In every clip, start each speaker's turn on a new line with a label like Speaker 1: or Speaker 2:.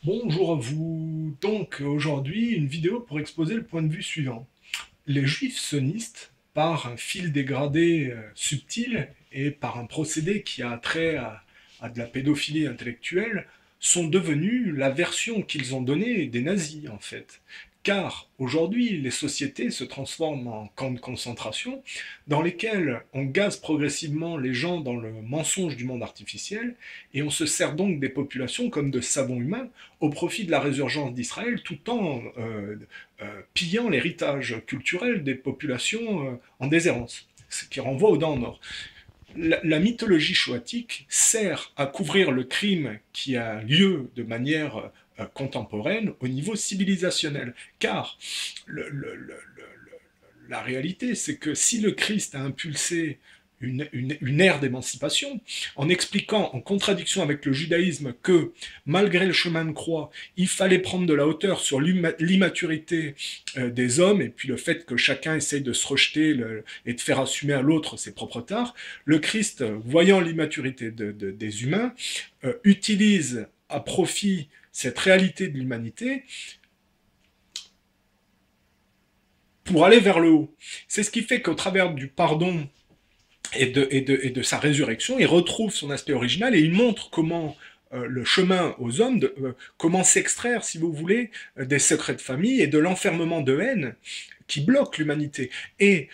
Speaker 1: Bonjour à vous. Donc aujourd'hui, une vidéo pour exposer le point de vue suivant. Les juifs sionistes, par un fil dégradé subtil et par un procédé qui a trait à de la pédophilie intellectuelle, sont devenus la version qu'ils ont donnée des nazis en fait. Car aujourd'hui, les sociétés se transforment en camps de concentration dans lesquels on gaze progressivement les gens dans le mensonge du monde artificiel et on se sert donc des populations comme de savons humains au profit de la résurgence d'Israël tout en pillant l'héritage culturel des populations en déshérence, ce qui renvoie au dents nord. La mythologie choatique sert à couvrir le crime qui a lieu de manière contemporaine au niveau civilisationnel. Car la réalité, c'est que si le Christ a impulsé une ère d'émancipation, en expliquant en contradiction avec le judaïsme que, malgré le chemin de croix, il fallait prendre de la hauteur sur l'immaturité des hommes et puis le fait que chacun essaye de se rejeter et de faire assumer à l'autre ses propres tares, le Christ, voyant l'immaturité des humains, utilise à profit cette réalité de l'humanité pour aller vers le haut. C'est ce qui fait qu'au travers du pardon et de sa résurrection, il retrouve son aspect original et il montre comment le chemin aux hommes, comment s'extraire, si vous voulez, des secrets de famille et de l'enfermement de haine qui bloque l'humanité et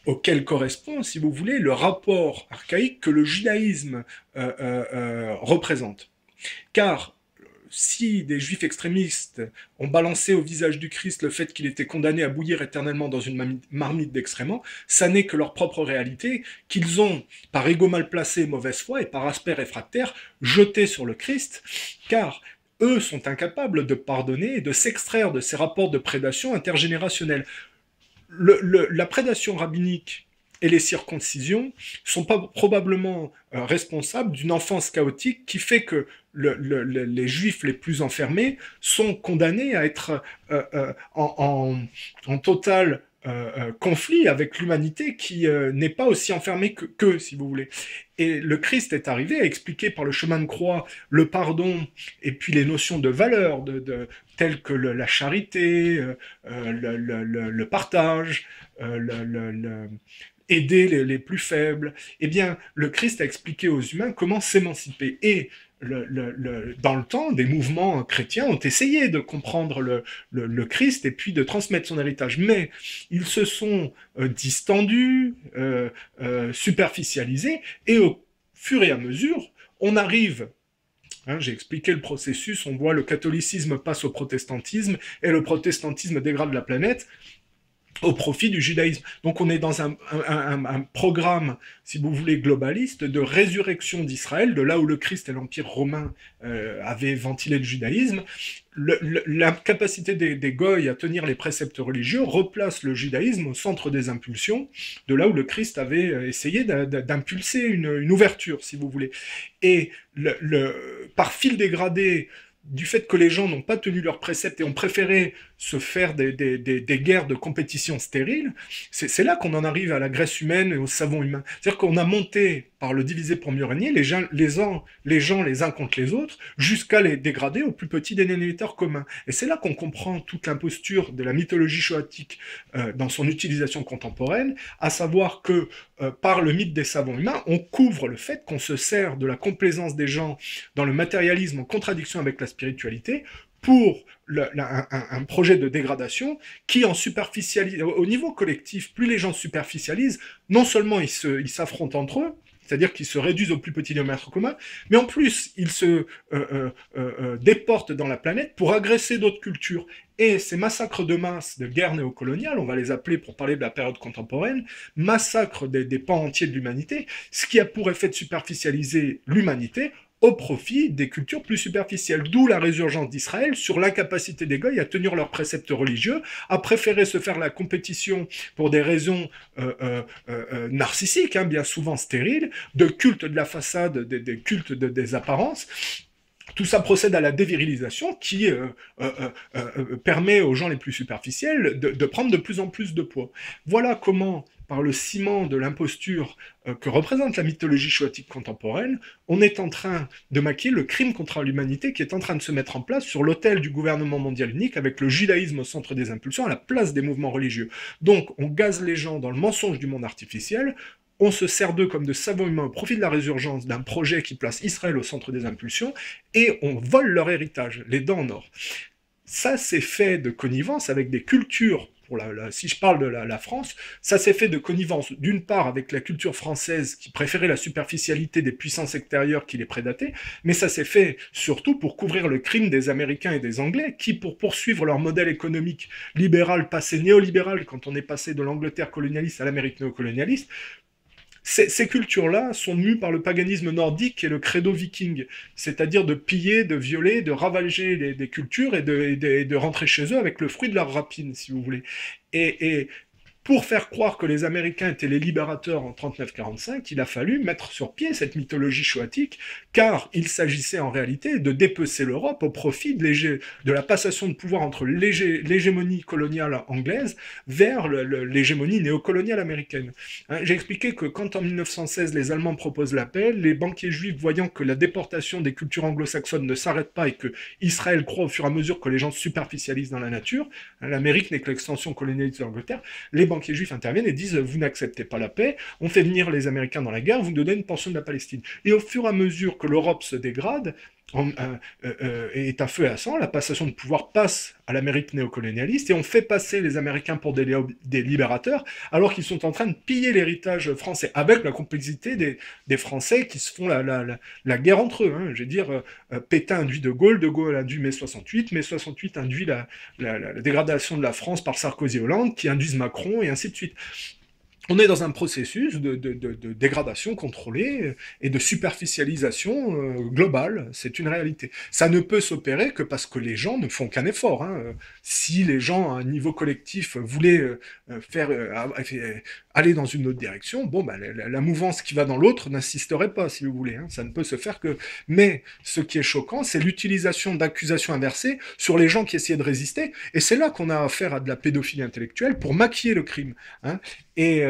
Speaker 1: auquel correspond, si vous voulez, le rapport archaïque que le judaïsme représente. Car si des juifs extrémistes ont balancé au visage du Christ le fait qu'il était condamné à bouillir éternellement dans une marmite d'excréments, ça n'est que leur propre réalité qu'ils ont, par égo mal placé et mauvaise foi, et par aspect réfractaire, jeté sur le Christ, car eux sont incapables de pardonner et de s'extraire de ces rapports de prédation intergénérationnelle. La prédation rabbinique et les circoncisions sont pas probablement responsables d'une enfance chaotique qui fait que les juifs les plus enfermés sont condamnés à être en total conflit avec l'humanité qui n'est pas aussi enfermée qu'eux, si vous voulez. Et le Christ est arrivé à expliquer par le chemin de croix le pardon et puis les notions de valeur telles que la charité, le partage, aider les plus faibles. Eh bien, le Christ a expliqué aux humains comment s'émanciper. Et dans le temps, des mouvements chrétiens ont essayé de comprendre le Christ et puis de transmettre son héritage. Mais ils se sont distendus, superficialisés, et au fur et à mesure, on arrive. J'ai expliqué le processus, on voit le catholicisme passe au protestantisme et le protestantisme dégrade la planète au profit du judaïsme. Donc on est dans un programme, si vous voulez, globaliste de résurrection d'Israël, de là où le Christ et l'Empire romain avaient ventilé le judaïsme. La capacité des Goïs à tenir les préceptes religieux replace le judaïsme au centre des impulsions, de là où le Christ avait essayé d'impulser une ouverture, si vous voulez. Et par fil dégradé, du fait que les gens n'ont pas tenu leurs préceptes et ont préféré se faire des guerres de compétition stériles, c'est là qu'on en arrive à la Grèce humaine et au savon humain. C'est-à-dire qu'on a monté par le diviser pour mieux régner les gens les uns contre les autres jusqu'à les dégrader au plus petit dénominateur commun. Et c'est là qu'on comprend toute l'imposture de la mythologie choatique dans son utilisation contemporaine, à savoir que par le mythe des savants humains, on couvre le fait qu'on se sert de la complaisance des gens dans le matérialisme en contradiction avec la spiritualité pour un projet de dégradation qui, en superficialise, au niveau collectif, plus les gens superficialisent, non seulement ils s'affrontent entre eux, c'est-à-dire qu'ils se réduisent au plus petit dénominateur commun, mais en plus, ils se déportent dans la planète pour agresser d'autres cultures. Et ces massacres de masse de guerre néocoloniale, on va les appeler pour parler de la période contemporaine, massacres des pans entiers de l'humanité, ce qui a pour effet de superficialiser l'humanité au profit des cultures plus superficielles. D'où la résurgence d'Israël sur l'incapacité des Goïs à tenir leurs préceptes religieux, à préférer se faire la compétition pour des raisons narcissiques, bien souvent stériles, de culte de la façade, des cultes des apparences, Tout ça procède à la dévirilisation qui permet aux gens les plus superficiels de prendre de plus en plus de poids. Voilà comment, par le ciment de l'imposture que représente la mythologie choatique contemporaine, on est en train de maquiller le crime contre l'humanité qui est en train de se mettre en place sur l'autel du gouvernement mondial unique avec le judaïsme au centre des impulsions à la place des mouvements religieux. Donc on gaze les gens dans le mensonge du monde artificiel, on se sert d'eux comme de savants humains au profit de la résurgence d'un projet qui place Israël au centre des impulsions, et on vole leur héritage, les dents en or. Ça, c'est fait de connivence avec des cultures, si je parle de la France, ça s'est fait de connivence d'une part avec la culture française qui préférait la superficialité des puissances extérieures qui les prédataient, mais ça s'est fait surtout pour couvrir le crime des Américains et des Anglais qui, pour poursuivre leur modèle économique libéral passé néolibéral quand on est passé de l'Angleterre colonialiste à l'Amérique néocolonialiste, ces cultures-là sont mues par le paganisme nordique et le credo viking, c'est-à-dire de piller, de violer, de ravager des cultures et de rentrer chez eux avec le fruit de leur rapine, si vous voulez. Et pour faire croire que les Américains étaient les libérateurs en 39-45, il a fallu mettre sur pied cette mythologie choatique, car il s'agissait en réalité de dépecer l'Europe au profit de la passation de pouvoir entre l'hégémonie coloniale anglaise vers l'hégémonie néocoloniale américaine. Hein, j'ai expliqué que quand en 1916 les Allemands proposent la paix, les banquiers juifs, voyant que la déportation des cultures anglo-saxonnes ne s'arrête pas et que Israël croit au fur et à mesure que les gens se superficialisent dans la nature, hein, l'Amérique n'est que l'extension colonialiste de l'Angleterre, les banquiers juifs interviennent et disent « vous n'acceptez pas la paix, on fait venir les Américains dans la guerre, vous nous donnez une portion de la Palestine ». Et au fur et à mesure que l'Europe se dégrade, est à feu et à sang, la passation de pouvoir passe à l'Amérique néocolonialiste et on fait passer les Américains pour des libérateurs alors qu'ils sont en train de piller l'héritage français avec la complicité des Français qui se font la guerre entre eux. Hein. Je veux dire, Pétain induit De Gaulle induit mai 68, mai 68 induit la dégradation de la France par Sarkozy et Hollande qui induisent Macron et ainsi de suite. On est dans un processus de dégradation contrôlée et de superficialisation globale, c'est une réalité. Ça ne peut s'opérer que parce que les gens ne font qu'un effort. Hein. Si les gens, à un niveau collectif, voulaient aller dans une autre direction, bon, bah, la mouvance qui va dans l'autre n'insisterait pas, si vous voulez. Hein. Ça ne peut se faire que... Mais ce qui est choquant, c'est l'utilisation d'accusations inversées sur les gens qui essayaient de résister, et c'est là qu'on a affaire à de la pédophilie intellectuelle pour maquiller le crime. Hein. Et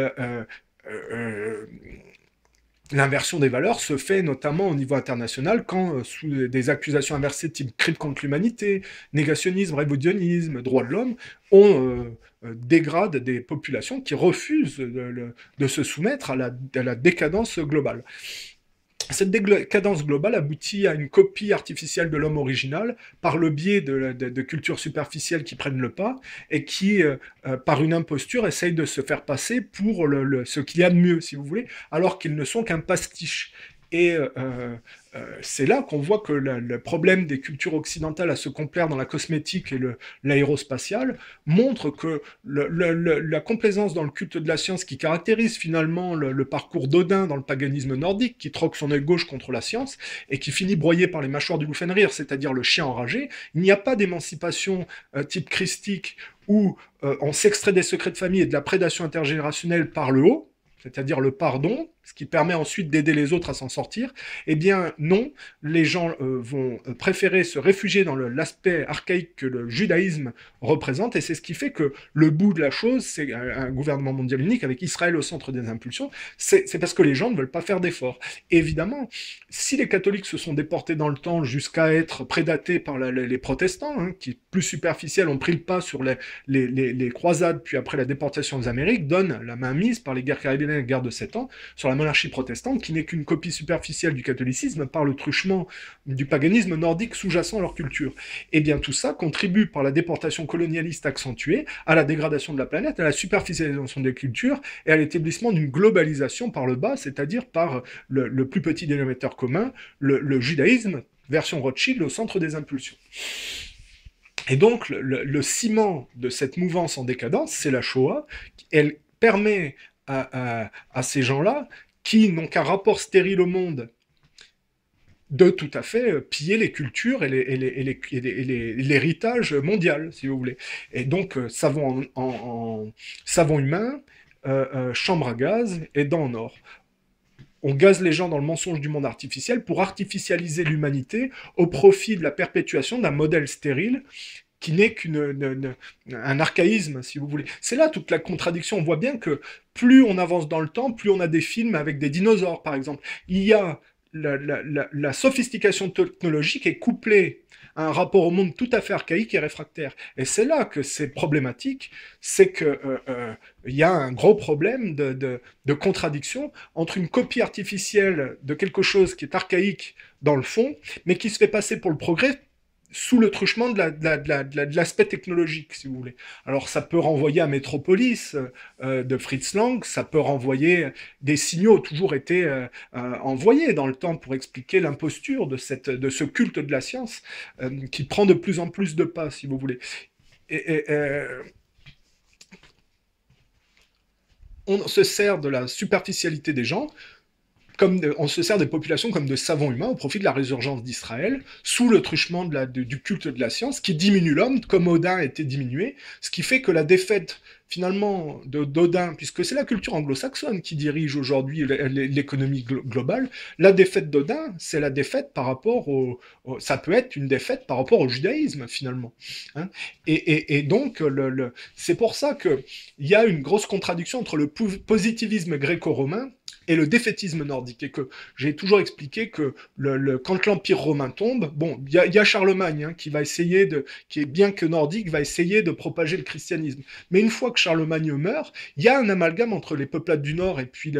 Speaker 1: l'inversion des valeurs se fait notamment au niveau international quand, sous des accusations inversées type crime contre l'humanité, négationnisme, révolutionnisme, droits de l'homme, on dégrade des populations qui refusent de se soumettre à la décadence globale. Cette décadence globale aboutit à une copie artificielle de l'homme original par le biais de cultures superficielles qui prennent le pas et qui, par une imposture, essayent de se faire passer pour ce qu'il y a de mieux, si vous voulez, alors qu'ils ne sont qu'un pastiche. Et c'est là qu'on voit que le problème des cultures occidentales à se complaire dans la cosmétique et l'aérospatiale montre que la complaisance dans le culte de la science qui caractérise finalement le parcours d'Odin dans le paganisme nordique, qui troque son œil gauche contre la science et qui finit broyé par les mâchoires du loup Fenrir, c'est-à-dire le chien enragé, il n'y a pas d'émancipation type christique où on s'extrait des secrets de famille et de la prédation intergénérationnelle par le haut, c'est-à-dire le pardon, ce qui permet ensuite d'aider les autres à s'en sortir, eh bien non, les gens vont préférer se réfugier dans l'aspect archaïque que le judaïsme représente, et c'est ce qui fait que le bout de la chose, c'est un gouvernement mondial unique avec Israël au centre des impulsions, c'est parce que les gens ne veulent pas faire d'efforts. Évidemment, si les catholiques se sont déportés dans le temps jusqu'à être prédatés par les protestants, hein, qui plus superficiels ont pris le pas sur les croisades, puis après la déportation des Amériques, donnent la main mise par les guerres caribéennes et la guerre de 7 ans sur la monarchie protestante, qui n'est qu'une copie superficielle du catholicisme par le truchement du paganisme nordique sous-jacent à leur culture. Et bien tout ça contribue par la déportation colonialiste accentuée à la dégradation de la planète, à la superficialisation des cultures et à l'établissement d'une globalisation par le bas, c'est-à-dire par le plus petit dénominateur commun, le judaïsme, version Rothschild, au centre des impulsions. Et donc, le ciment de cette mouvance en décadence, c'est la Shoah. Elle permet à ces gens-là, qui n'ont qu'un rapport stérile au monde, de tout à fait piller les cultures et l'héritage mondial, si vous voulez. Et donc, savon humain, chambre à gaz et dents en or. on gaze les gens dans le mensonge du monde artificiel pour artificialiser l'humanité au profit de la perpétuation d'un modèle stérile qui n'est qu'un archaïsme, si vous voulez. C'est là toute la contradiction. On voit bien que plus on avance dans le temps, plus on a des films avec des dinosaures, par exemple. Il y a la sophistication technologique est couplée à un rapport au monde tout à fait archaïque et réfractaire. Et c'est là que c'est problématique, c'est que il y a un gros problème de contradiction entre une copie artificielle de quelque chose qui est archaïque dans le fond, mais qui se fait passer pour le progrès sous le truchement de l'aspect technologique, si vous voulez. Alors ça peut renvoyer à Metropolis de Fritz Lang, ça peut renvoyer des signaux ont toujours été envoyés dans le temps pour expliquer l'imposture de ce culte de la science qui prend de plus en plus de pas, si vous voulez. On se sert de la superficialité des gens on se sert des populations comme de savants humains au profit de la résurgence d'Israël, sous le truchement du culte de la science, qui diminue l'homme, comme Odin a été diminué, ce qui fait que la défaite, finalement, d'Odin, puisque c'est la culture anglo-saxonne qui dirige aujourd'hui l'économie globale, la défaite d'Odin, c'est la défaite par rapport ça peut être une défaite par rapport au judaïsme, finalement. Hein. Et donc, c'est pour ça qu'il y a une grosse contradiction entre le positivisme gréco-romain et le défaitisme nordique, et que j'ai toujours expliqué que quand l'Empire romain tombe, bon, il y a Charlemagne hein, qui va essayer qui est bien que nordique, va essayer de propager le christianisme. Mais une fois que Charlemagne meurt, il y a un amalgame entre les peuplades du Nord et puis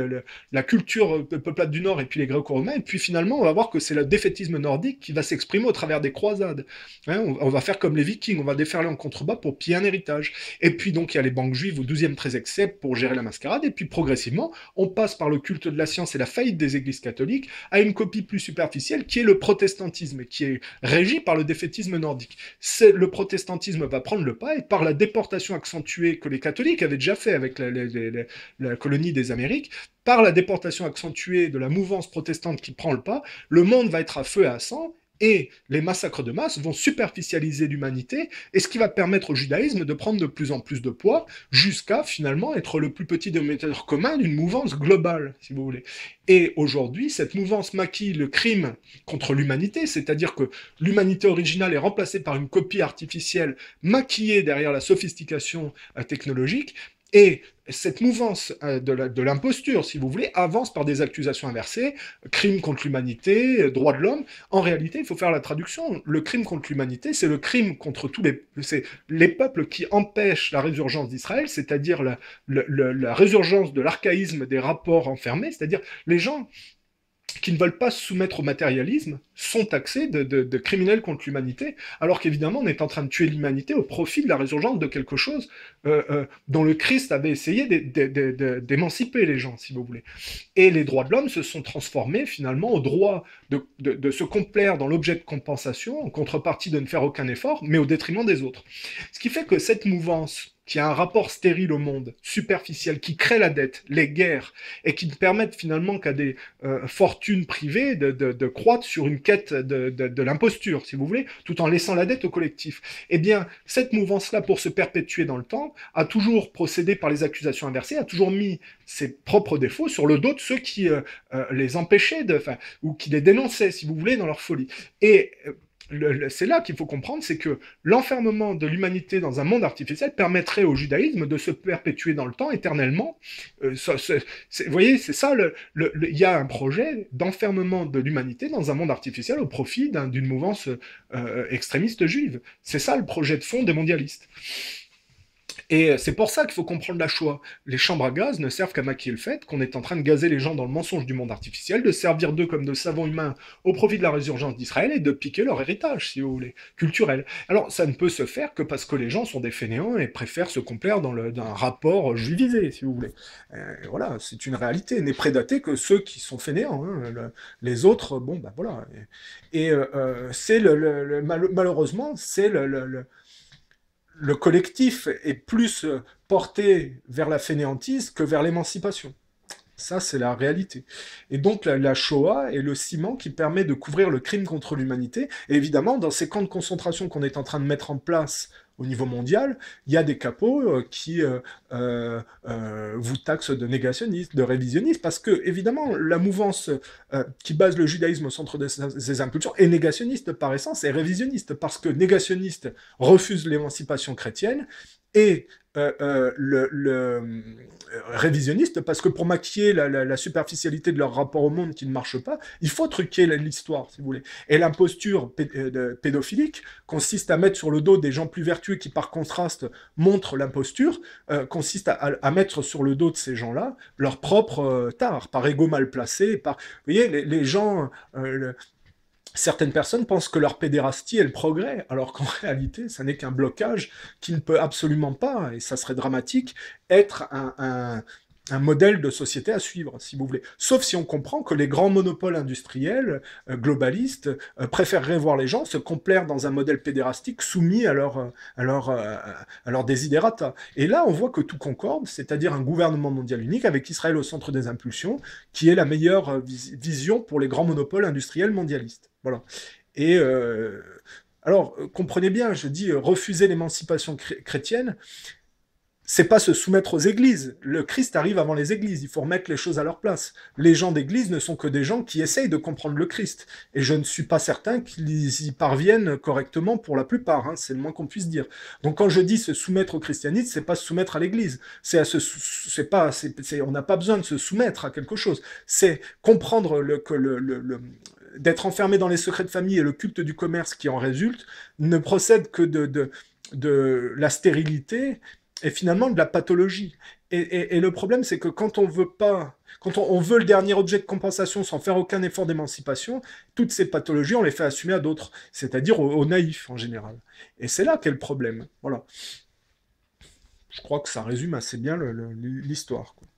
Speaker 1: la culture peuplade du Nord et puis les Gréco-romains, et puis finalement on va voir que c'est le défaitisme nordique qui va s'exprimer au travers des croisades. Hein, on va faire comme les Vikings, on va déferler en contrebas pour piller un héritage. Et puis donc il y a les banques juives au XIIe, XIIIe siècle pour gérer la mascarade, et puis progressivement on passe par le culte de la science et la faillite des églises catholiques à une copie plus superficielle qui est le protestantisme, qui est régi par le défaitisme nordique. Le protestantisme va prendre le pas et par la déportation accentuée que les catholiques avaient déjà fait avec la colonie des Amériques, par la déportation accentuée de la mouvance protestante qui prend le pas, le monde va être à feu et à sang, et les massacres de masse vont superficialiser l'humanité, et ce qui va permettre au judaïsme de prendre de plus en plus de poids, jusqu'à finalement être le plus petit dénominateur commun d'une mouvance globale, si vous voulez. Et aujourd'hui, cette mouvance maquille le crime contre l'humanité, c'est-à-dire que l'humanité originale est remplacée par une copie artificielle maquillée derrière la sophistication technologique, et cette mouvance de l'imposture, si vous voulez, avance par des accusations inversées, crime contre l'humanité, droits de l'homme. En réalité, il faut faire la traduction. Le crime contre l'humanité, c'est le crime contre les peuples qui empêchent la résurgence d'Israël, c'est-à-dire la résurgence de l'archaïsme des rapports enfermés, c'est-à-dire les gens qui ne veulent pas se soumettre au matérialisme sont taxés de criminels contre l'humanité, alors qu'évidemment on est en train de tuer l'humanité au profit de la résurgence de quelque chose dont le Christ avait essayé d'émanciper les gens, si vous voulez. Et les droits de l'homme se sont transformés finalement au droit de se complaire dans l'objet de compensation, en contrepartie de ne faire aucun effort, mais au détriment des autres. Ce qui fait que cette mouvance qui a un rapport stérile au monde, superficiel, qui crée la dette, les guerres, et qui ne permettent finalement qu'à des fortunes privées de croître sur une quête de l'imposture, si vous voulez, tout en laissant la dette au collectif. Eh bien, cette mouvance-là, pour se perpétuer dans le temps, a toujours procédé par les accusations inversées, a toujours mis ses propres défauts sur le dos de ceux qui les empêchaient, ou qui les dénonçaient, si vous voulez, dans leur folie. Et c'est là qu'il faut comprendre, c'est que l'enfermement de l'humanité dans un monde artificiel permettrait au judaïsme de se perpétuer dans le temps éternellement. Vous voyez, c'est ça, il y a un projet d'enfermement de l'humanité dans un monde artificiel au profit d'une mouvance extrémiste juive. C'est ça le projet de fond des mondialistes. Et c'est pour ça qu'il faut comprendre la Shoah. Les chambres à gaz ne servent qu'à maquiller le fait qu'on est en train de gazer les gens dans le mensonge du monde artificiel, de servir d'eux comme de savants humains au profit de la résurgence d'Israël et de piquer leur héritage, si vous voulez, culturel. Alors, ça ne peut se faire que parce que les gens sont des fainéants et préfèrent se complaire dans un rapport juivisé, si vous voulez. Voilà, c'est une réalité. N'est prédaté que ceux qui sont fainéants. Hein. Les autres, bon, ben voilà. Et c'est malheureusement, c'est le collectif est plus porté vers la fainéantise que vers l'émancipation. Ça, c'est la réalité. Et donc, la Shoah est le ciment qui permet de couvrir le crime contre l'humanité. Et évidemment, dans ces camps de concentration qu'on est en train de mettre en place au niveau mondial, il y a des capots qui vous taxent de négationniste, de révisionniste, parce que, évidemment, la mouvance qui base le judaïsme au centre de ses impulsions est négationniste par essence et révisionniste, parce que négationniste refuse l'émancipation chrétienne, et révisionniste, parce que pour maquiller la superficialité de leur rapport au monde qui ne marche pas, il faut truquer l'histoire, si vous voulez. Et l'imposture pédophilique consiste à mettre sur le dos des gens plus vertueux qui, par contraste, montrent l'imposture, consiste à mettre sur le dos de ces gens-là leur propre tare, par ego mal placé, par... Vous voyez, les gens... certaines personnes pensent que leur pédérastie est le progrès, alors qu'en réalité, ça n'est qu'un blocage qui ne peut absolument pas, et ça serait dramatique, être un modèle de société à suivre, si vous voulez. Sauf si on comprend que les grands monopoles industriels, globalistes, préféreraient voir les gens se complaire dans un modèle pédérastique soumis à leur desiderata. Et là, on voit que tout concorde, c'est-à-dire un gouvernement mondial unique avec Israël au centre des impulsions, qui est la meilleure vision pour les grands monopoles industriels mondialistes. Voilà. Et alors, comprenez bien, je dis refuser l'émancipation chrétienne, c'est pas se soumettre aux églises. Le Christ arrive avant les églises, il faut remettre les choses à leur place. Les gens d'église ne sont que des gens qui essayent de comprendre le Christ. Et je ne suis pas certain qu'ils y parviennent correctement pour la plupart, hein, c'est le moins qu'on puisse dire. Donc quand je dis se soumettre au christianisme, c'est pas se soumettre à l'église. On n'a pas besoin de se soumettre à quelque chose. C'est comprendre d'être enfermé dans les secrets de famille et le culte du commerce qui en résulte ne procède que de la stérilité et finalement de la pathologie. Et le problème, c'est que quand on veut pas, quand on veut le dernier objet de compensation sans faire aucun effort d'émancipation, toutes ces pathologies, on les fait assumer à d'autres, c'est-à-dire aux naïfs en général. Et c'est là qu'est le problème. Voilà. Je crois que ça résume assez bien l'histoire, quoi.